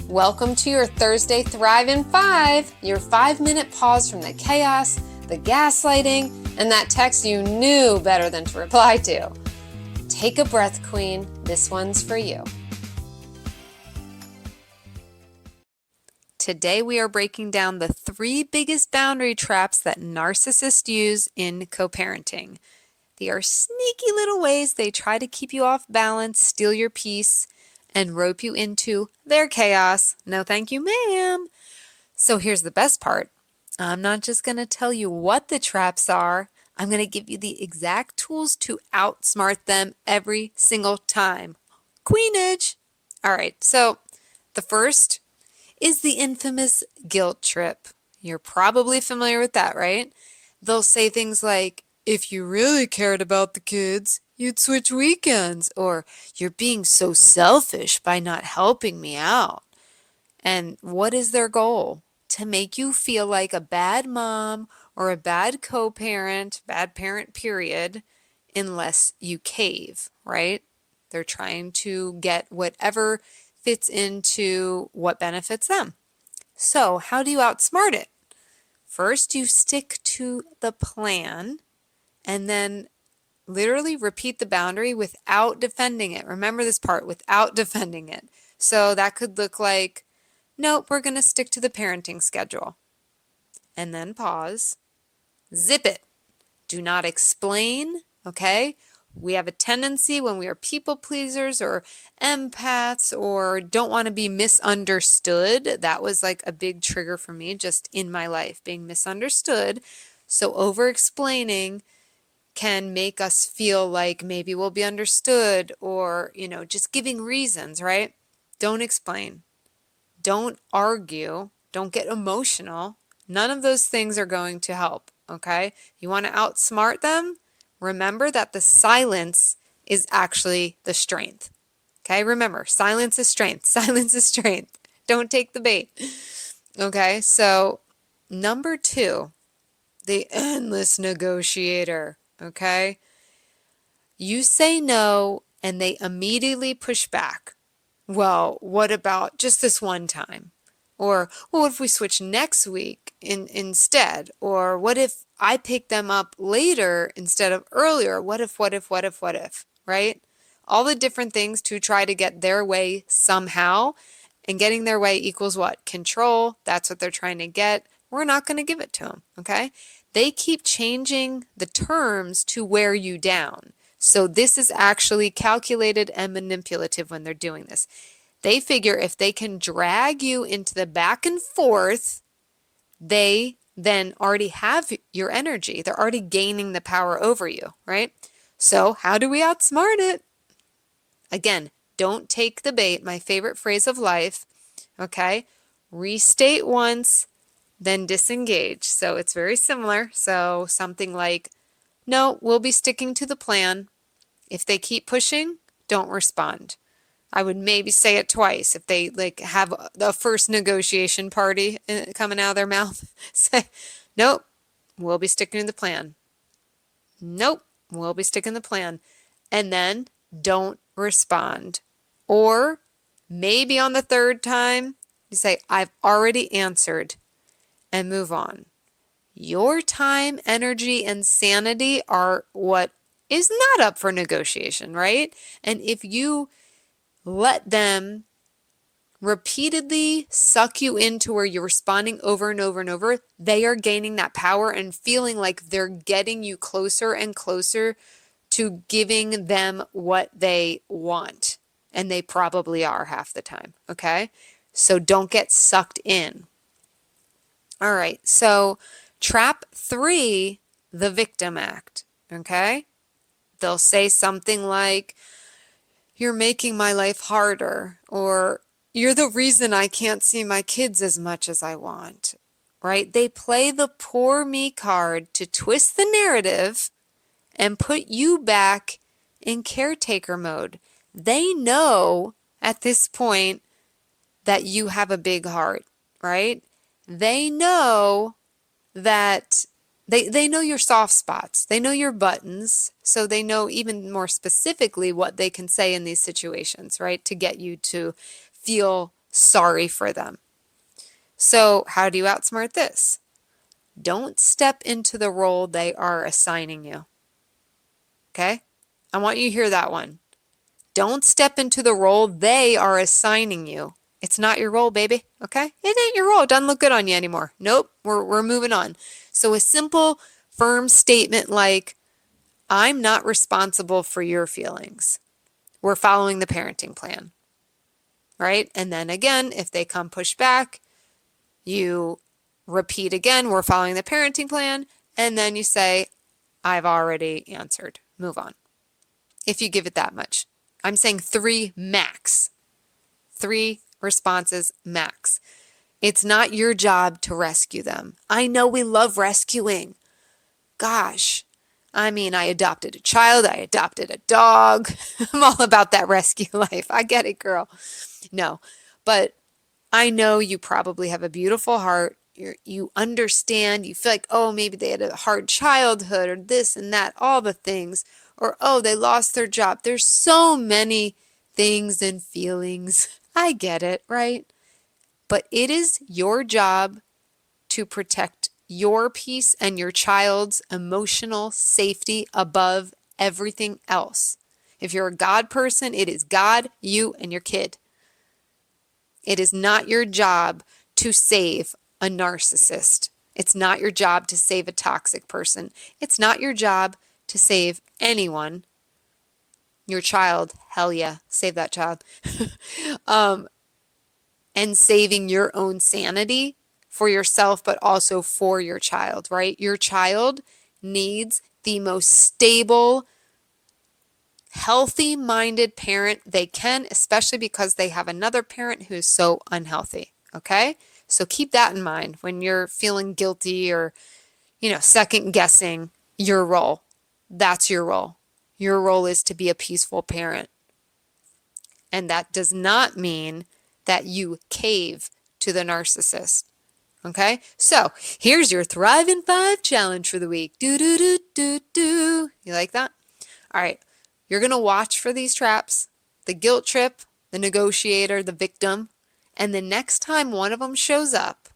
Welcome to your Thursday Thrive in 5, your 5-minute pause from the chaos, the gaslighting, and that text you knew better than to reply to. Take a breath, Queen. This one's for you. Today we are breaking down the 3 biggest boundary traps that narcissists use in co-parenting. They are sneaky little ways they try to keep you off balance, steal your peace, and rope you into their chaos. No thank you, ma'am. So here's the best part. I'm not just going to tell you what the traps are. I'm going to give you the exact tools to outsmart them every single time. Queenage! All right, so the first is the infamous guilt trip. You're probably familiar with that, right? They'll say things like, if you really cared about the kids, you'd switch weekends, or you're being so selfish by not helping me out. And what is their goal? To make you feel like a bad mom or a bad co-parent, bad parent period, unless you cave, right? They're trying to get whatever fits into what benefits them. So how do you outsmart it? First, you stick to the plan and then literally repeat the boundary without defending it. Remember this part, without defending it. So that could look like, nope, we're going to stick to the parenting schedule. And then pause. Zip it. Do not explain, okay? We have a tendency when we are people pleasers or empaths or don't want to be misunderstood. That was like a big trigger for me just in my life, being misunderstood. So over-explaining can make us feel like maybe we'll be understood or, just giving reasons, right? Don't explain. Don't argue. Don't get emotional. None of those things are going to help, okay? You want to outsmart them? Remember that the silence is actually the strength, okay? Remember, silence is strength. Silence is strength. Don't take the bait, okay? So, number 2, the endless negotiator. Okay? You say no and they immediately push back. Well, what about just this one time? Or, well, what if we switch next week instead? Or what if I pick them up later instead of earlier? What if, right? All the different things to try to get their way somehow. And getting their way equals what? Control. That's what they're trying to get. We're not going to give it to them, okay? They keep changing the terms to wear you down. So this is actually calculated and manipulative when they're doing this. They figure if they can drag you into the back and forth, they then already have your energy. They're already gaining the power over you, right? So how do we outsmart it? Again, don't take the bait, my favorite phrase of life, okay? Restate once, then disengage. So it's very similar. So something like, no, we'll be sticking to the plan. If they keep pushing, don't respond. I would maybe say it twice. If they have the first negotiation party coming out of their mouth, say, nope, we'll be sticking to the plan. Nope, we'll be sticking to the plan. And then don't respond. Or maybe on the 3rd time, you say, I've already answered. And move on. Your time, energy, and sanity are what is not up for negotiation, right? And if you let them repeatedly suck you into where you're responding over and over and over, they are gaining that power and feeling like they're getting you closer and closer to giving them what they want. And they probably are half the time, okay? So don't get sucked in. All right, so trap 3, the victim act, okay? They'll say something like, you're making my life harder, or you're the reason I can't see my kids as much as I want, right? They play the poor me card to twist the narrative and put you back in caretaker mode. They know at this point that you have a big heart, right? They know that they know your soft spots. They know your buttons. So they know even more specifically what they can say in these situations, right? To get you to feel sorry for them. So how do you outsmart this? Don't step into the role they are assigning you. Okay? I want you to hear that one. Don't step into the role they are assigning you. It's not your role, baby. Okay? It ain't your role. It doesn't look good on you anymore. Nope. We're moving on. So a simple, firm statement like, I'm not responsible for your feelings. We're following the parenting plan. Right? And then again, if they come push back, you repeat again, we're following the parenting plan. And then you say, I've already answered. Move on. If you give it that much. I'm saying 3 max. 3 responses max. It's not your job to rescue them. I know we love rescuing. Gosh. I mean, I adopted a child. I adopted a dog. I'm all about that rescue life. I get it, girl. No, but I know you probably have a beautiful heart. You understand. You feel like, oh, maybe they had a hard childhood or this and that, all the things. Or, oh, they lost their job. There's so many things and feelings. I get it, right? But it is your job to protect your peace and your child's emotional safety above everything else. If you're a God person, it is God, you, and your kid. It is not your job to save a narcissist. It's not your job to save a toxic person. It's not your job to save anyone. Your child, hell yeah, save that child. And saving your own sanity for yourself, but also for your child, right? Your child needs the most stable, healthy-minded parent they can, especially because they have another parent who is so unhealthy, okay? So keep that in mind when you're feeling guilty or, second guessing your role. That's your role. Your role is to be a peaceful parent. And that does not mean that you cave to the narcissist. Okay? So here's your Thrive in 5 challenge for the week. Do, do, do, do, do. You like that? All right. You're going to watch for these traps, the guilt trip, the negotiator, the victim. And the next time one of them shows up,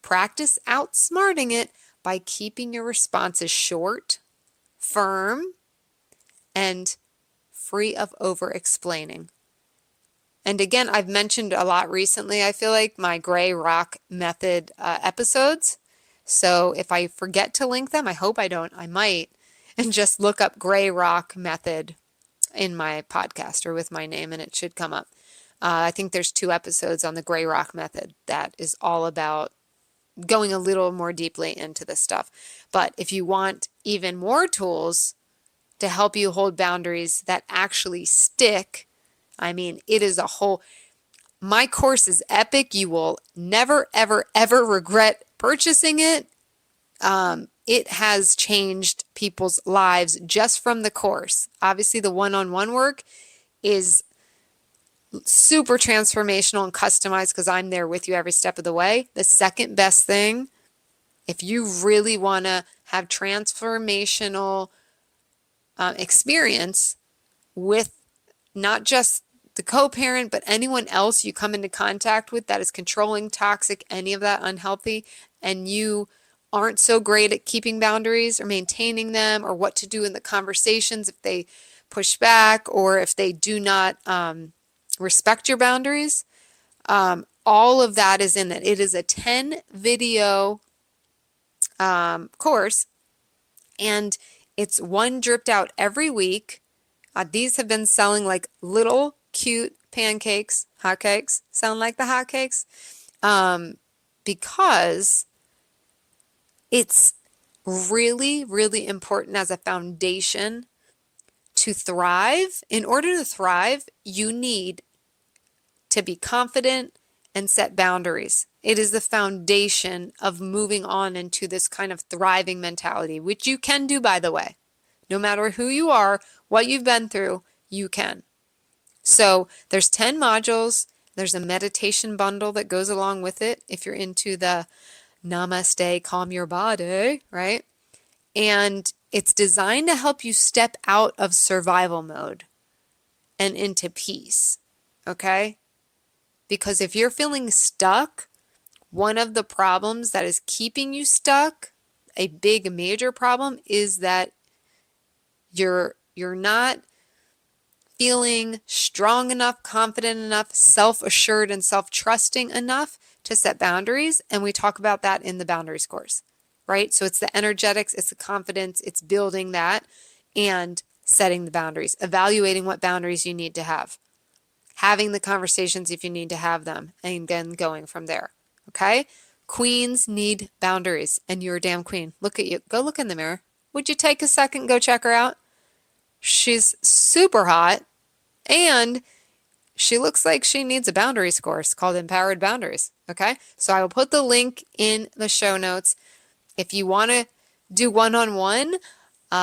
practice outsmarting it by keeping your responses short, firm, and free of over-explaining. And again, I've mentioned a lot recently, I feel like, my gray rock method episodes. So if I forget to link them, I hope I don't, I might, and just look up gray rock method in my podcast or with my name and it should come up. I think there's 2 episodes on the gray rock method that is all about going a little more deeply into this stuff. But if you want even more tools to help you hold boundaries that actually stick, I mean, it is a whole, my course is epic. You will never, ever, ever regret purchasing it. It has changed people's lives just from the course. Obviously, the one-on-one work is super transformational and customized because I'm there with you every step of the way. The second best thing, if you really want to have transformational experience with not just the co-parent, but anyone else you come into contact with that is controlling, toxic, any of that unhealthy, and you aren't so great at keeping boundaries or maintaining them or what to do in the conversations if they push back or if they do not respect your boundaries. All of that is in it. It is a 10 video course, and it's one dripped out every week. These have been selling like little cute pancakes, hotcakes, sound like the hotcakes, because it's really, really important as a foundation to thrive. In order to thrive, you need to be confident and set boundaries. It is the foundation of moving on into this kind of thriving mentality, which you can do, by the way. No matter who you are, what you've been through, you can. So there's 10 modules. There's a meditation bundle that goes along with it if you're into the namaste, calm your body, right? And it's designed to help you step out of survival mode and into peace, okay? Because if you're feeling stuck, one of the problems that is keeping you stuck, a big major problem, is that you're not feeling strong enough, confident enough, self-assured and self-trusting enough to set boundaries. And we talk about that in the boundaries course, right? So it's the energetics, it's the confidence, it's building that and setting the boundaries, evaluating what boundaries you need to have, having the conversations if you need to have them, and then going from there. Okay? Queens need boundaries, and you're a damn queen. Look at you. Go look in the mirror. Would you take a second and go check her out? She's super hot, and she looks like she needs a boundaries course called Empowered Boundaries. Okay? So I will put the link in the show notes. If you want to do one-on-one,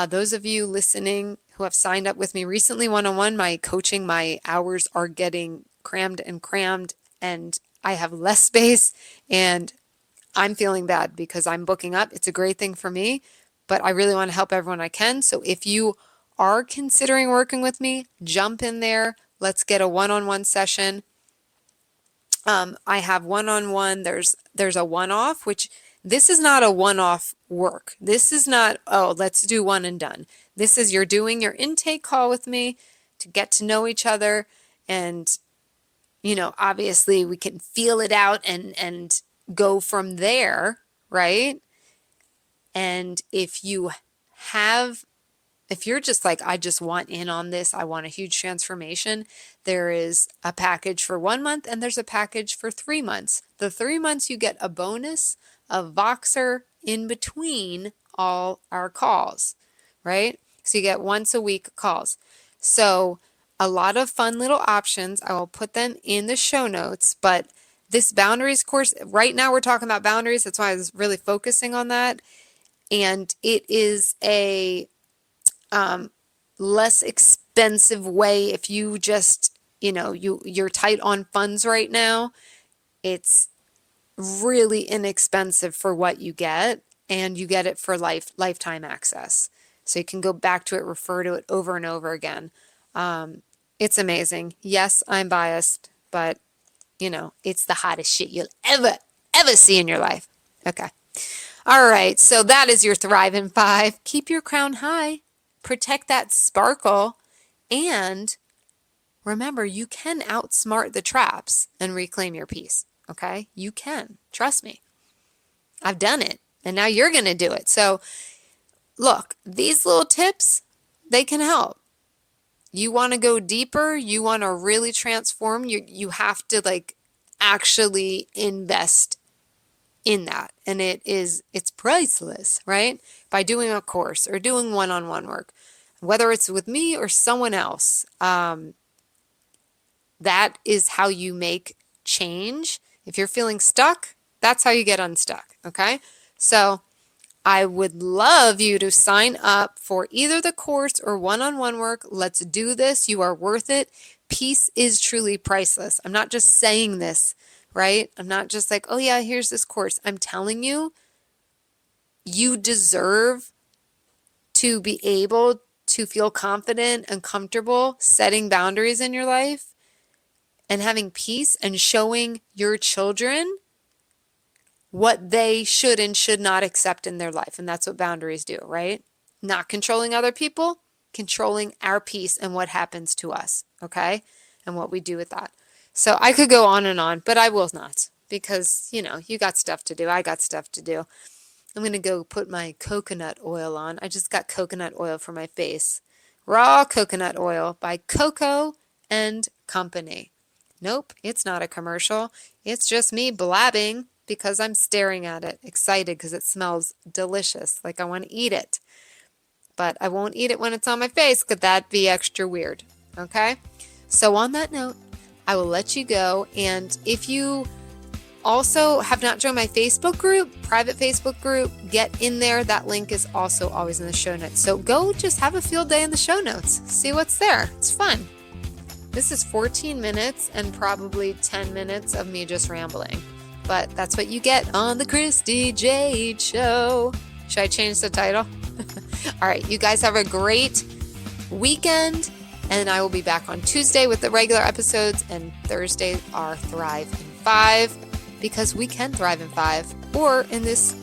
those of you listening who have signed up with me recently one-on-one, my coaching, my hours are getting crammed, and I have less space, and I'm feeling bad because I'm booking up. It's a great thing for me, but I really want to help everyone I can. So if you are considering working with me, jump in there. Let's get a one-on-one session. I have one-on-one. There's a one-off, which this is not a one-off work. This is not, oh, let's do one and done. This is you're doing your intake call with me to get to know each other, and obviously we can feel it out and go from there, right? And if you're just like, I just want in on this, I want a huge transformation, there is a package for 1 month and there's a package for 3 months. The 3 months you get a bonus of Voxer in between all our calls, right? So you get once a week calls. So a lot of fun little options. I will put them in the show notes, but this boundaries course, right now we're talking about boundaries. That's why I was really focusing on that. And it is a less expensive way if you just, you're tight on funds right now. It's really inexpensive for what you get, and you get it for lifetime access. So you can go back to it, refer to it over and over again. It's amazing. Yes, I'm biased, but it's the hottest shit you'll ever see in your life. Okay. All right. So that is your Thrive in 5. Keep your crown high, protect that sparkle, and remember, you can outsmart the traps and reclaim your peace. Okay. You can. Trust me. I've done it, and now you're going to do it. So look, these little tips, they can help. You want to go deeper, you want to really transform, you have to actually invest in that. And it's priceless, right? By doing a course or doing one-on-one work, whether it's with me or someone else, that is how you make change. If you're feeling stuck, that's how you get unstuck, okay? So I would love you to sign up for either the course or one-on-one work. Let's do this. You are worth it. Peace is truly priceless. I'm not just saying this, right? I'm not just like, oh yeah, here's this course. I'm telling you, you deserve to be able to feel confident and comfortable setting boundaries in your life and having peace and showing your children what they should and should not accept in their life. And that's what boundaries do, right? Not controlling other people, controlling our peace and what happens to us, okay? And what we do with that. So I could go on, but I will not, because, you got stuff to do. I got stuff to do. I'm going to go put my coconut oil on. I just got coconut oil for my face. Raw coconut oil by Coco and Company. Nope, it's not a commercial. It's just me blabbing because I'm staring at it, excited because it smells delicious, like I want to eat it. But I won't eat it when it's on my face, because that'd be extra weird, okay? So on that note, I will let you go. And if you also have not joined my Facebook group, private Facebook group, get in there. That link is also always in the show notes. So go just have a field day in the show notes. See what's there. It's fun. This is 14 minutes and probably 10 minutes of me just rambling. But that's what you get on the Christy Jade Show. Should I change the title? All right, you guys have a great weekend. And I will be back on Tuesday with the regular episodes, and Thursdays are Thrive in 5, because we can thrive in 5, or in this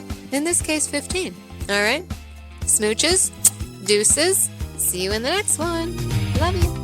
case 15. All right? Smooches, deuces. See you in the next one. Love you.